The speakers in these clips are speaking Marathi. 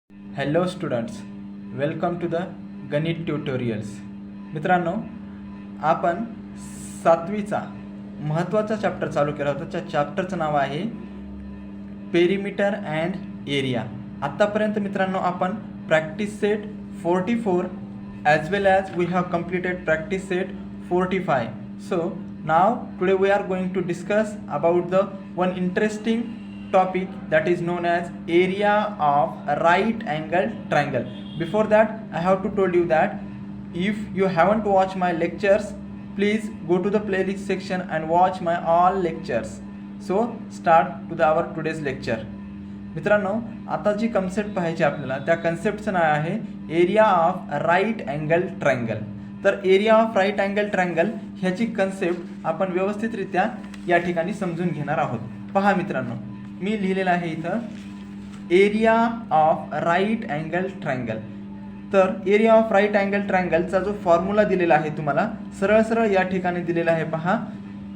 Hello students, welcome to the Ganit tutorials. मित्रांनो, आपण 7वीचा महत्त्वाचा चॅप्टर चालू केला होता. त्या चॅप्टरचं नाव आहे पेरिमीटर अँड एरिया. आत्तापर्यंत मित्रांनो आपण practice set 44 as well as we have completed practice set 45. So now today we are going to discuss about the one interesting topic that is known as area of right angle triangle. Before that, I have to told you that if you haven't watched my lectures, please go to the playlist section and watch my all lectures. So start to our today's lecture. मित्रांनो, आता जी कन्सेप्ट पाहायची आपल्याला, त्या कन्सेप्टचं नाव आहे area of right angle triangle. तर area of right angle triangle ह्याची कन्सेप्ट आपण व्यवस्थितरित्या या ठिकाणी समजून घेणार आहोत. पहा मित्रांनो, मी लिहिलेलं आहे इथं area of right angle triangle. तर एरिया ऑफ राईट अँगल ट्रायंगलचा जो फॉर्म्युला दिलेला आहे तुम्हाला सरळ सरळ या ठिकाणी दिलेला आहे. पहा,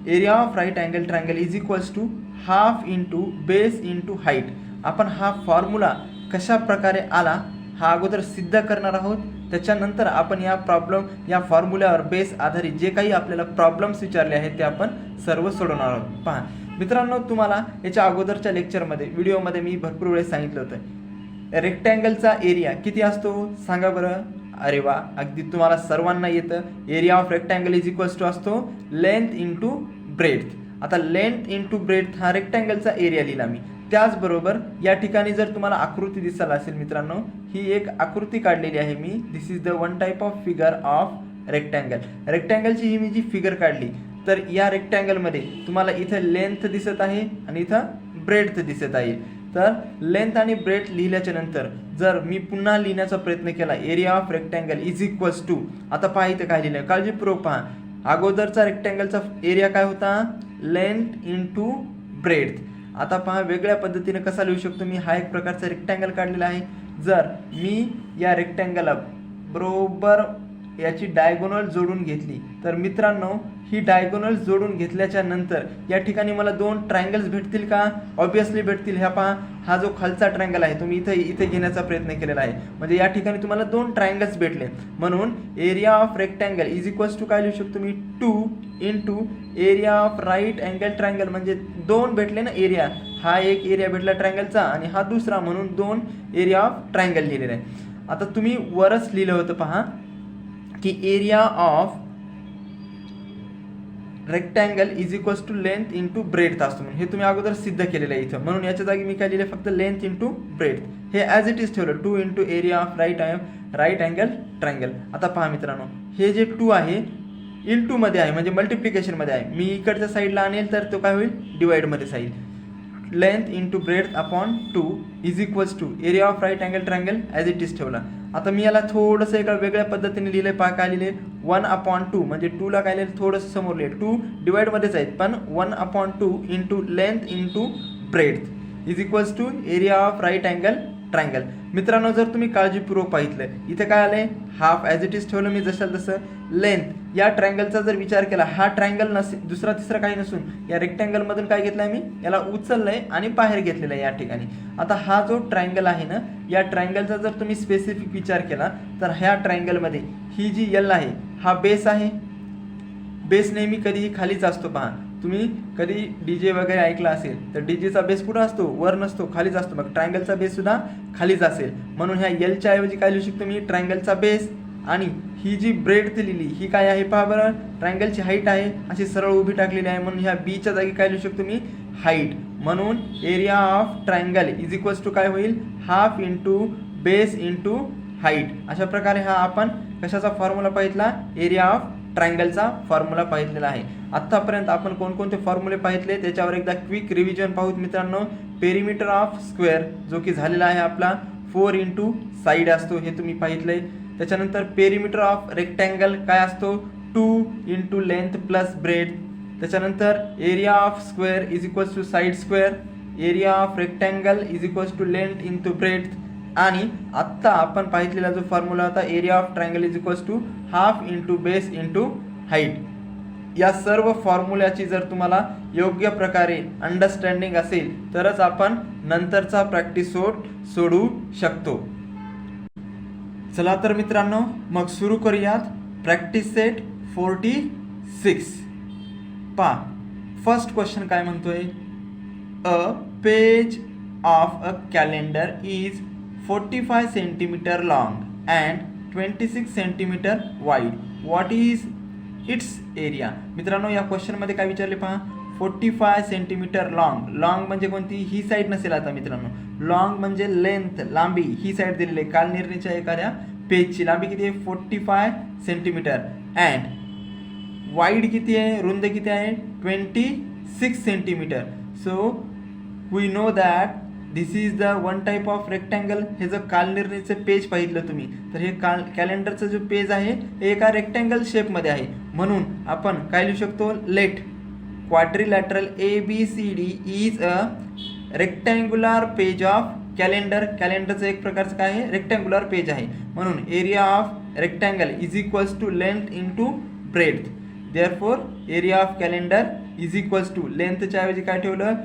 area of right angle triangle is equals to half into base into height. आपण हा फॉर्म्युला कशा प्रकारे आला हा अगोदर सिद्ध करणार आहोत. त्याच्यानंतर आपण या फॉर्म्युल्यावर बेस आधारित जे काही आपल्याला प्रॉब्लेम्स विचारले आहेत ते आपण सर्व सोडवणार आहोत. पहा मित्रांनो, तुम्हाला याच्या अगोदरच्या लेक्चरमध्ये व्हिडिओमध्ये मी भरपूर वेळेस सांगितलं होतं रेक्टँगलचा एरिया किती असतो सांगा बरं. अरे वा, अगदी तुम्हाला सर्वांना येतं. Area of rectangle is equals to असतो लेंथ इंटू ब्रेड्थ. आता लेंथ इंटू ब्रेड्थ हा रेक्टँगलचा एरिया लिहिला मी. त्याचबरोबर या ठिकाणी जर तुम्हाला आकृती दिसायला असेल मित्रांनो, ही एक आकृती काढलेली आहे मी. This is the one type of figure of rectangle. रेक्टँगलची ही मी जी फिगर काढली, तर या रेक्टँगलमध्ये तुम्हाला इथं लेंथ दिसत आहे आणि इथं ब्रेड्थ दिसत आहे. तर लेंथ आणि ब्रेड्थ लिहिल्याच्या नंतर जर मी पुन्हा लिहिण्याचा प्रयत्न केला area of rectangle is equals to, आता पहा इथं काय लिहिलं, काळजीपूर्वक पहा. अगोदरचा रेक्टँगलचा एरिया काय होता, लेंथ इंटू ब्रेड्थ. आता पहा वेगळ्या पद्धतीने कसा लिहू शकतो मी. हा एक प्रकारचा रेक्टँगल काढलेला आहे. जर मी या रेक्टँगलला बरोबर याची डायगोनल जोडून घेतली, तर मित्रांनो ही डायगोनल जोडून घेतल्याच्या नंतर या ठिकाणी मला दोन ट्रायंगल्स भेटतील का? ऑब्विसली भेटतील. ह्या पहा, हा जो खालचा ट्रायंगल आहे तो मी इथे घेण्याचा प्रयत्न केलेला आहे. म्हणजे या ठिकाणी तुम्हाला दोन ट्रायंगल्स भेटले. म्हणून area of rectangle is equals to काय लिहू शकतो मी, 2 into area of right angle triangle. म्हणजे दोन भेटले ना एरिया. हा एक एरिया भेटला ट्रायंगलचा आणि हा दुसरा, म्हणून दोन एरिया ऑफ ट्रायंगल लिहिलेला आहे. आता तुम्ही वरच लिहिलं होतं पहा की area of rectangle is equals to length into breadth असतो. म्हणून हे तुम्ही अगोदर सिद्ध केलेलं आहे इथं. म्हणून याच्या जागी मी काय लिहिलं, फक्त लेंथ इंटू ब्रेड्थ. हे ॲज इट इज ठेवलं, 2 into area of right angle triangle. आता पहा मित्रांनो, हे जे 2 आहे इंटूमध्ये आहे म्हणजे मल्टिप्लिकेशनमध्ये आहे. मी इकडच्या साईडला आणेल तर तो काय होईल, डिवाइडमध्ये जाईल. Length into breadth upon 2 is equals to area of right angle triangle as it is ठेवला. आता मी याला थोडंसं एका वेगळ्या पद्धतीने लिहिलं. पहा काय लिहिले, 1/2 म्हणजे 2ला काय लिहिलं, थोडंसं समोर लिहिले. 2 डिवाइडमध्येच आहेत पण 1/2 into length into breadth is equals to area of right angle triangle. मित्रांनो, जर तुम्ही काळजीपूर्वक पाहितलं इथे काय आलंय, हाफ ॲज इट इज ठेवलं मी जसं तसं. लेंथ या ट्रायंगलचा जर विचार केला, हा ट्रायंगल दुसरा तिसरा काही नसून या रेक्टँगलमधून काय घेतलं आहे मी, याला उचललंय आणि बाहेर घेतलेलं आहे या ठिकाणी. आता हा जो ट्रायंगल आहे ना, या ट्रायंगलचा जर तुम्ही स्पेसिफिक विचार केला तर ह्या ट्रायंगलमध्ये ही जी यल आहे हा बेस आहे. बेस नेहमी कधीही खालीच असतो. पहा, तुम्ही कधी डीजे वगैरे ऐकला असेल तर डीजेचा बेस कुठं असतो, वर नसतो, खालीच असतो. मग ट्रायंगलचा बेस सुद्धा खालीच असेल. म्हणून ह्या एलच्या ऐवजी काय लिहू शकतो मी, ट्रायंगलचा बेस. आणि ही जी ब्रेड्थ लिहिली ही काय आहे पहा बरं, ट्रायंगलची हाईट आहे, अशी सरळ उभी टाकलेली आहे. म्हणून ह्या बीच्या जागी काय लिहू शकतो मी, हाईट. म्हणून area of triangle is equals to काय होईल, half into base into height. अशा प्रकारे हा आपण कशाचा फॉर्म्युला पाहितला, एरिया ऑफ ट्रायंगलचा फॉर्म्युला पाहितलेला आहे. आत्तापर्यंत आपण कोणकोणते फॉर्म्युले पाहितले त्याच्यावर एकदा क्विक रिव्हिजन पाहूत मित्रांनो. पेरिमीटर ऑफ स्क्वेअर जो की झालेला आहे आपला 4 इंटू साईड असतो, हे तुम्ही पाहितलंय. त्याच्यानंतर पेरिमीटर ऑफ रेक्टँगल काय असतो, 2 इंटू लेंथ प्लस ब्रेड्थ. त्याच्यानंतर area of square is equals to side square. Area of rectangle is equals to length into breadth. आणि आत्ता आपण पाहितलेला जो फॉर्म्युला होता area of triangle is equals to half into base into height. या सर्व फॉर्म्युल्याची जर तुम्हाला योग्य प्रकारे अंडरस्टँडिंग असेल तरच आपण नंतरचा प्रॅक्टिस सोडू शकतो. चला तर मित्रांनो मग सुरू करूयात प्रॅक्टिस सेट 46. पा फर्स्ट क्वेश्चन काय म्हणतोय, a page of a calendar is 45 centimetre long and 26 centimetre wide, what is it's area. मित्रांनो या क्वेश्चनमध्ये काय विचारले पहा, 45 सेंटीमीटर लॉन्ग. लॉन्ग म्हणजे कोणती, ही साईड नसेल आता मित्रांनो. लॉन्ग म्हणजे लेंथ, लांबी, ही साईड दिलेली आहे. कालनिर्णीच्या एखाद्या पेजची लांबी किती आहे, 45 सेंटीमीटर. अँड वाईड किती आहे, रुंद किती आहे, 26 centimetre. So we know that this is the one type of rectangle. हे जर कालनिर्णीचं पेज पाहिलं तुम्ही तर हे कॅलेंडरचं जो पेज आहे हे एका रेक्टँगल शेपमध्ये आहे. म्हणून आपण काय लिहू शकतो, let quadrilateral ABCD is a rectangular page of calendar. कॅलेंडरचं एक प्रकारचं काय आहे, रेक्टँग्युलर पेज आहे. म्हणून area of rectangle is equals to length into breadth. Therefore area of calendar is equals to लेंथच्या ऐवजी काय ठेवलं,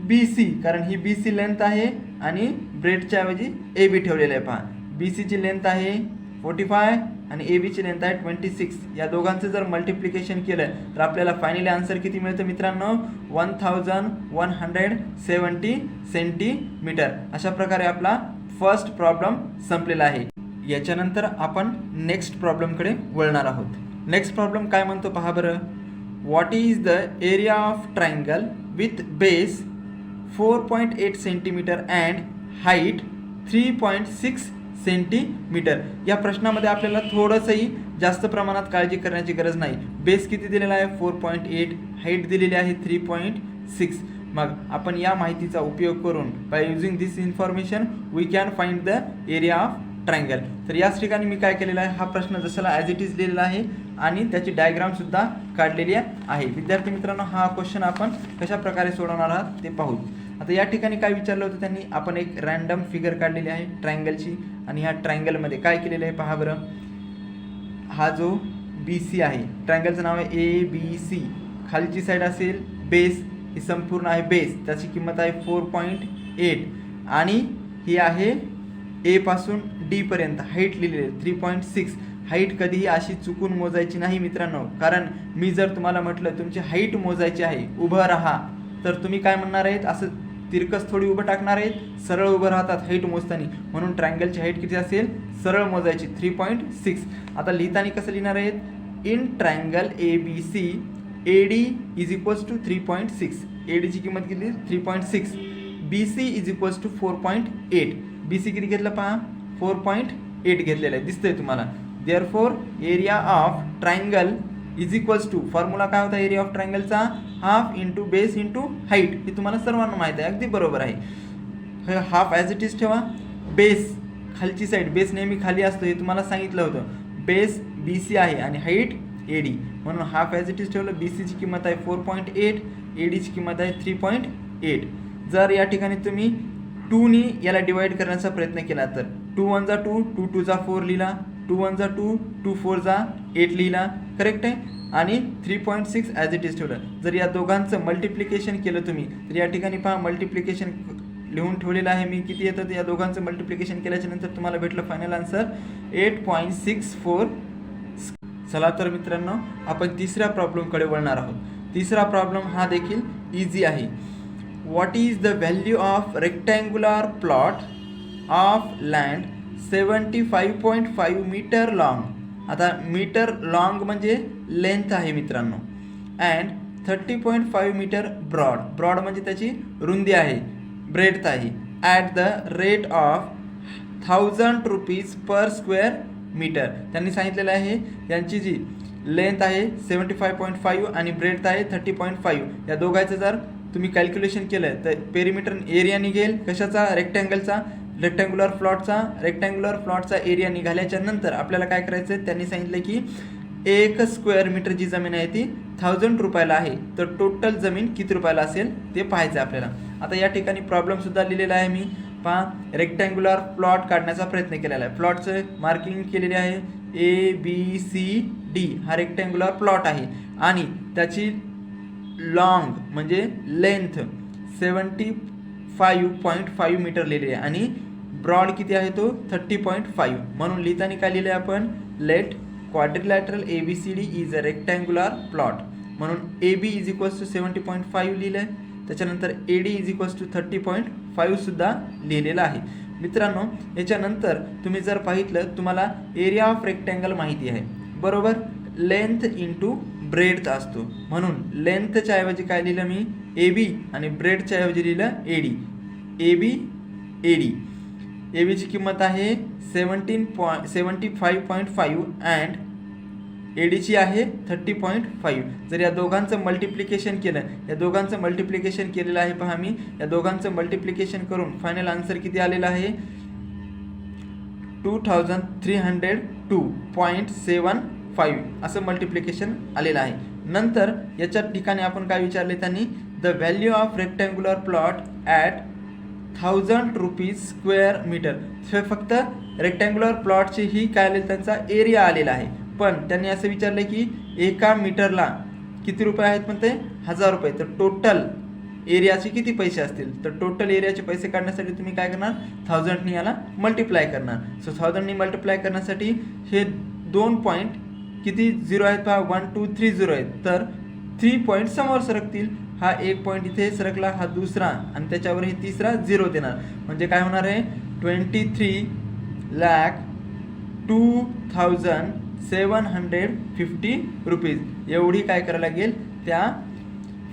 BC, कारण ही BC लेंथ आहे आणि ब्रेडच्या ऐवजी AB ठेवलेलं आहे. पहा BC ची लेंथ आहे 45 आणि AB ची लेंथ आहे 26. या दोघांचं जर मल्टिप्लिकेशन केलं तर आपल्याला फायनली आन्सर किती मिळतं मित्रांनो, 1170 सेंटीमीटर. अशा प्रकारे आपला फर्स्ट प्रॉब्लेम संपलेला आहे. याच्यानंतर आपण नेक्स्ट प्रॉब्लेमकडे वळणार आहोत. नेक्स्ट प्रॉब्लेम काय म्हणतो पहा बरं, what is the area of triangle with base 4.8 centimetre and height 3.6 centimetre. या प्रश्नामध्ये आपल्याला थोडंसंही जास्त प्रमाणात काळजी करण्याची गरज नाही. बेस किती दिलेला आहे, 4.8, हाईट दिलेली आहे 3.6. मग आपण या माहितीचा उपयोग करून by using this information we can find the area of triangle. तर याच ठिकाणी मी काय केलेलं आहे, हा प्रश्न जसाला ॲज इट इज लिहिलेला आहे आणि त्याची डायग्रामसुद्धा काढलेली आहे. विद्यार्थी मित्रांनो हा क्वेश्चन आपण कशा प्रकारे सोडवणार आहात ते पाहू. आता या ठिकाणी काय विचारलं होतं त्यांनी, आपण एक रँडम फिगर काढलेली आहे ट्रायंगलची आणि ह्या ट्रायंगलमध्ये काय केलेलं आहे पहा बरं. हा जो BC आहे, ट्रायंगलचं नाव आहे ABC. खालची साईड असेल बेस, ही संपूर्ण आहे बेस, त्याची किंमत आहे 4.8 आणि ही आहे A पासून D पर्यंत हाईट लिहिलेली आहे 3.6. हाईट कधीही अशी चुकून मोजायची नाही मित्रांनो, कारण मी जर तुम्हाला म्हटलं तुमची हाईट मोजायची आहे, उभं राहा, तर तुम्ही काय म्हणणार आहेत, असं तिरकस थोडी उभं टाकणार आहेत, सरळ उभं राहतात हाईट मोजताना. म्हणून ट्रायंगलची हाईट किती असेल, सरळ मोजायची 3.6. आता लिहिताना कसं लिहिणार आहेत, in triangle ABC AD is equals to 3.6. AD ची किंमत किती 3.6. BC is equals to 4.8. BC किती घेतलं पहा, 4.8 घेतलेलं आहे, दिसतंय तुम्हाला. Therefore area of triangle is equals to, formula काय होता एरिया ऑफ ट्रायंगलचा, half into base into height. हे तुम्हाला सर्वांना माहीत आहे, अगदी बरोबर आहे. हाफ ॲज इट इज ठेवा. बेस खालची साईड, बेस नेहमी खाली असतो हे तुम्हाला सांगितलं होतं. बेस BC आहे आणि हाईट AD, म्हणून हाफ ॲज इट इज ठेवलं. BC ची किंमत आहे 4.8, AD ची किंमत आहे 3.8. जर या ठिकाणी तुम्ही 2नी याला डिवाइड करण्याचा प्रयत्न केला तर 2 1 जा 2, 2 2 जा 4 लिहिला, 2 1 जा 2, 2 4 जा 8 लिहिला, करेक्ट आहे. आणि 3.6 ॲज इट इज ठेवलं. जर या दोघांचं मल्टिप्लिकेशन केलं तुम्ही तर या ठिकाणी पहा मल्टिप्लिकेशन लिहून ठेवलेलं आहे मी, किती येतं ते या दोघांचं मल्टिप्लिकेशन केल्याच्या नंतर तुम्हाला भेटलं फायनल आन्सर 8.64. चला तर मित्रांनो आपण तिसऱ्या प्रॉब्लेमकडे वळणार आहोत. तिसरा प्रॉब्लेम हा देखील इझी आहे. What is the value of rectangular plot of land 75.5 metre long. आता मीटर लॉंग म्हणजे लेंथ आहे मित्रांनो, अँड 30.5 मीटर ब्रॉड. ब्रॉड म्हणजे त्याची रुंदी आहे, ब्रेड्थ आहे. At the rate of 1000 rupees per square metre. त्यांनी सांगितलेलं आहे यांची जी लेंथ आहे 75.5 आणि ब्रेड्थ आहे 30.5. या दोघांचं जर तुम्ही कॅल्क्युलेशन केलं तर पेरिमीटर एरिया निघेल कशाचा, रेक्टँगलचा, रेक्टँग्युलर प्लॉटचा एरिया निघाल्याच्या नंतर आपल्याला काय करायचं आहे, त्यांनी सांगितलं की 1 स्क्वेअर मीटर जी जमीन आहे ती 1000 रुपयाला आहे, तर टोटल जमीन किती रुपयाला असेल ते पाहायचं आहे आपल्याला. आता या ठिकाणी प्रॉब्लेमसुद्धा लिहिलेला आहे मी. पहा रेक्टँग्युलर प्लॉट काढण्याचा प्रयत्न केलेला आहे. प्लॉटचं मार्किंग केलेले आहे ABCD. हा रेक्टँग्युलर प्लॉट आहे आणि त्याची लॉंग म्हणजे लेंथ 75.5 मीटर लिहिली आहे आणि ब्रॉड किती आहे तो 30.5. म्हणून लिहिताना काय लिहिलं आहे आपण, let quadrilateral ABCD is a rectangular plot. म्हणून AB इज इक्वल्स टू 70.5 लिहिलं आहे. त्याच्यानंतर AD इज इक्वल्स टू 30.5 सुद्धा लिहिलेलं आहे. मित्रांनो, याच्यानंतर तुम्ही जर पाहितलं, तुम्हाला एरिया ऑफ रेक्टँगल माहिती आहे बरोबर, लेंथ इंटू ब्रेडथ असतो. म्हणून लेंथच्या ऐवजी काय लिहिलं मी, AB, आणि ब्रेडच्या ऐवजी लिहिलं AD. AD ABची किंमत आहे 75.5 अँड ADची आहे 30.5. जर या दोघांचं मल्टिप्लिकेशन केलं, या दोघांचं मल्टिप्लिकेशन केलेलं आहे पहा मी, या दोघांचं मल्टिप्लिकेशन करून फायनल आन्सर किती आलेला आहे, 2302.75 असं मल्टिप्लिकेशन आलेलं आहे. नंतर याच्या ठिकाणी आपण काय विचारले त्यांनी, the value of rectangular plot at 1000 rupees square metre. फक्त रेक्टँग्युलर प्लॉटची ही काय आलेली, त्यांचा एरिया आलेला आहे. पण त्यांनी असं विचारलं की एका मीटरला किती रुपये आहेत, पण ते 1000 रुपये. तर टोटल एरियाचे किती पैसे असतील, तर टोटल एरियाचे पैसे काढण्यासाठी तुम्ही काय करणार, 1000नी याला मल्टिप्लाय करणार. सो 1000नी मल्टिप्लाय करण्यासाठी हे 2 पॉईंट किती झिरो आहेत पहा, 1 2 3 झिरो आहेत. तर 3 पॉईंट समोर सरकतील. हा एक पॉईंट इथे सरकला, हा दुसरा, आणि त्याच्यावर हे तिसरा झिरो देणार. म्हणजे काय होणार आहे, 23,02,750 रुपीज एवढी काय करायला लागेल, त्या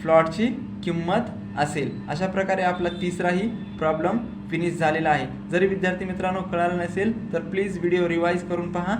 प्लॉटची किंमत असेल. अशा प्रकारे आपला तिसराही प्रॉब्लेम फिनिश झालेला आहे. जरी विद्यार्थी मित्रांनो कळालं नसेल तर प्लीज व्हिडिओ रिवाईज करून पहा.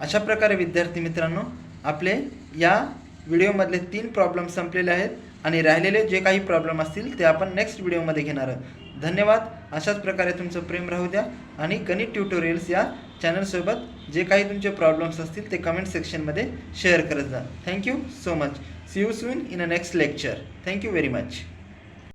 अशा प्रकारे विद्यार्थी मित्रांनो आपले या व्हिडिओमधले 3 प्रॉब्लेम संपलेले आहेत, आणि राहिलेले जे काही प्रॉब्लेम असतील ते आपण नेक्स्ट व्हिडिओमध्ये घेणार आहोत. धन्यवाद. अशाच प्रकारे तुमचं प्रेम राहू द्या, आणि गणित ट्युटोरियल्स या चॅनलसोबत जे काही तुमचे प्रॉब्लेम्स असतील ते कमेंट सेक्शनमध्ये शेअर करत जा. Thank you so much. See you soon in a next lecture. Thank you very much.